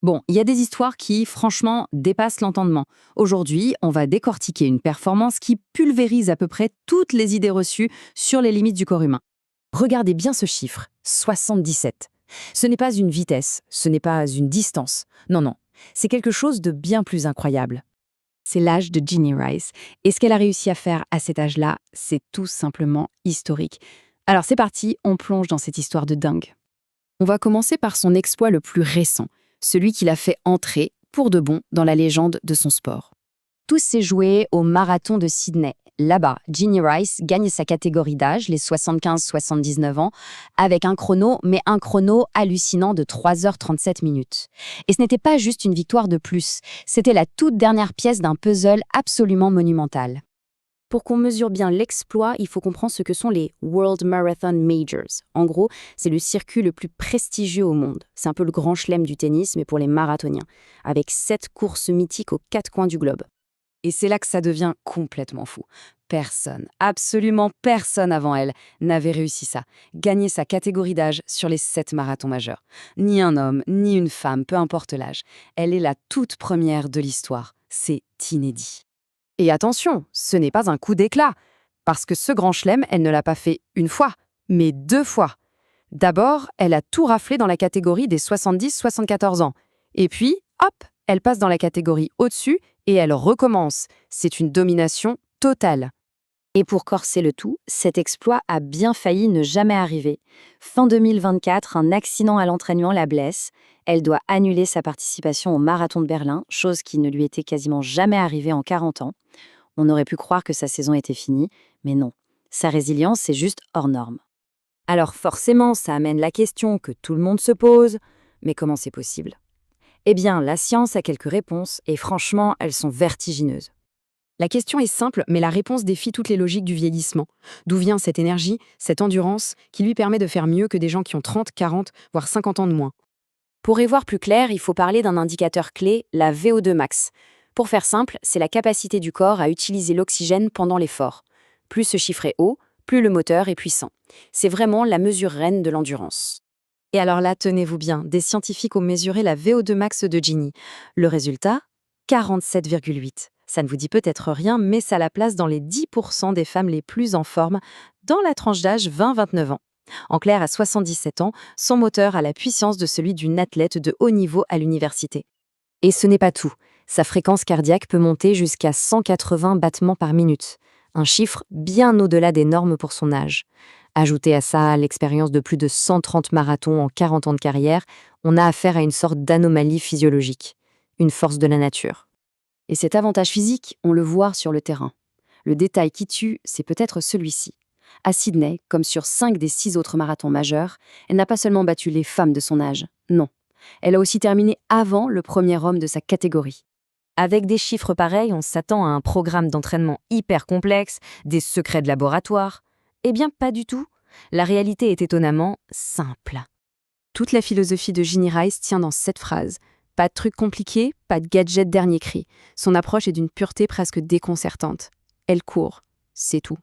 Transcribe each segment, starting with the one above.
Bon, il y a des histoires qui, franchement, dépassent l'entendement. Aujourd'hui, on va décortiquer une performance qui pulvérise à peu près toutes les idées reçues sur les limites du corps humain. Regardez bien ce chiffre, 77. Ce n'est pas une vitesse, ce n'est pas une distance. Non, non, c'est quelque chose de bien plus incroyable. C'est l'âge de Ginny Rice. Et ce qu'elle a réussi à faire à cet âge-là, c'est tout simplement historique. Alors c'est parti, on plonge dans cette histoire de dingue. On va commencer par son exploit le plus récent, celui qui l'a fait entrer, pour de bon, dans la légende de son sport. Tout s'est joué au marathon de Sydney. Là-bas, Ginny Rice gagne sa catégorie d'âge, les 75-79 ans, avec un chrono, mais un chrono hallucinant de 3h37 minutes. Et ce n'était pas juste une victoire de plus, c'était la toute dernière pièce d'un puzzle absolument monumental. Pour qu'on mesure bien l'exploit, il faut comprendre ce que sont les World Marathon Majors. En gros, c'est le circuit le plus prestigieux au monde. C'est un peu le grand chelem du tennis, mais pour les marathoniens, avec 7 courses mythiques aux 4 coins du globe. Et c'est là que ça devient complètement fou. Personne, absolument personne avant elle, n'avait réussi ça. Gagner sa catégorie d'âge sur les 7 marathons majeurs. Ni un homme, ni une femme, peu importe l'âge. Elle est la toute première de l'histoire. C'est inédit. Et attention, ce n'est pas un coup d'éclat, parce que ce grand chelem, elle ne l'a pas fait une fois, mais 2 fois. D'abord, elle a tout raflé dans la catégorie des 70-74 ans. Et puis, hop, elle passe dans la catégorie au-dessus et elle recommence. C'est une domination totale. Et pour corser le tout, cet exploit a bien failli ne jamais arriver. Fin 2024, un accident à l'entraînement la blesse. Elle doit annuler sa participation au marathon de Berlin, chose qui ne lui était quasiment jamais arrivée en 40 ans. On aurait pu croire que sa saison était finie, mais non. Sa résilience est juste hors norme. Alors forcément, ça amène la question que tout le monde se pose, mais comment c'est possible? Eh bien, la science a quelques réponses, et franchement, elles sont vertigineuses. La question est simple, mais la réponse défie toutes les logiques du vieillissement. D'où vient cette énergie, cette endurance, qui lui permet de faire mieux que des gens qui ont 30, 40, voire 50 ans de moins? Pour y voir plus clair, il faut parler d'un indicateur clé, la VO2 max. Pour faire simple, c'est la capacité du corps à utiliser l'oxygène pendant l'effort. Plus ce chiffre est haut, plus le moteur est puissant. C'est vraiment la mesure reine de l'endurance. Et alors là, tenez-vous bien, des scientifiques ont mesuré la VO2 max de Ginny. Le résultat, 47,8. Ça ne vous dit peut-être rien, mais ça la place dans les 10% des femmes les plus en forme dans la tranche d'âge 20-29 ans. En clair, à 77 ans, son moteur a la puissance de celui d'une athlète de haut niveau à l'université. Et ce n'est pas tout. Sa fréquence cardiaque peut monter jusqu'à 180 battements par minute. Un chiffre bien au-delà des normes pour son âge. Ajoutez à ça l'expérience de plus de 130 marathons en 40 ans de carrière, on a affaire à une sorte d'anomalie physiologique. Une force de la nature. Et cet avantage physique, on le voit sur le terrain. Le détail qui tue, c'est peut-être celui-ci. À Sydney, comme sur 5 des 6 autres marathons majeurs, elle n'a pas seulement battu les femmes de son âge, non. Elle a aussi terminé avant le premier homme de sa catégorie. Avec des chiffres pareils, on s'attend à un programme d'entraînement hyper complexe, des secrets de laboratoire. Eh bien, pas du tout. La réalité est étonnamment simple. Toute la philosophie de Ginny Rice tient dans cette phrase. Pas de trucs compliqués, pas de gadget dernier cri. Son approche est d'une pureté presque déconcertante. Elle court, c'est tout.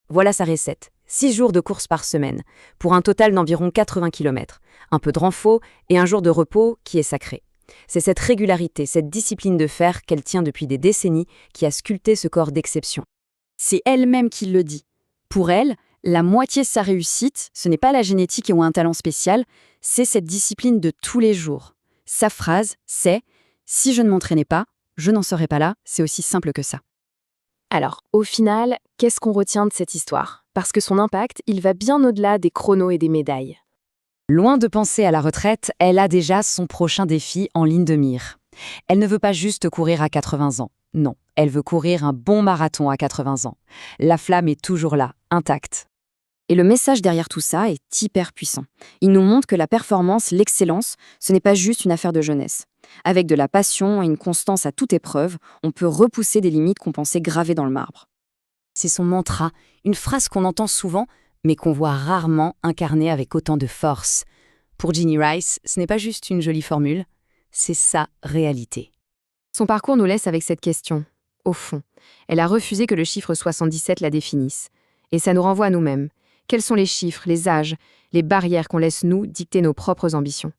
Voilà sa recette. 6 jours de course par semaine, pour un total d'environ 80 km. Un peu de renfort et un jour de repos qui est sacré. C'est cette régularité, cette discipline de fer qu'elle tient depuis des décennies qui a sculpté ce corps d'exception. C'est elle-même qui le dit. Pour elle, la moitié de sa réussite, ce n'est pas la génétique ou un talent spécial, c'est cette discipline de tous les jours. Sa phrase, c'est « Si je ne m'entraînais pas, je n'en serais pas là, c'est aussi simple que ça ». Alors, au final, qu'est-ce qu'on retient de cette histoire? Parce que son impact, il va bien au-delà des chronos et des médailles. Loin de penser à la retraite, elle a déjà son prochain défi en ligne de mire. Elle ne veut pas juste courir à 80 ans. Non, elle veut courir un bon marathon à 80 ans. La flamme est toujours là, intacte. Et le message derrière tout ça est hyper puissant. Il nous montre que la performance, l'excellence, ce n'est pas juste une affaire de jeunesse. Avec de la passion et une constance à toute épreuve, on peut repousser des limites qu'on pensait gravées dans le marbre. C'est son mantra, une phrase qu'on entend souvent, mais qu'on voit rarement incarnée avec autant de force. Pour Ginny Rice, ce n'est pas juste une jolie formule, c'est sa réalité. Son parcours nous laisse avec cette question. Au fond, elle a refusé que le chiffre 77 la définisse. Et ça nous renvoie à nous-mêmes. Quels sont les chiffres, les âges, les barrières qu'on laisse nous dicter nos propres ambitions?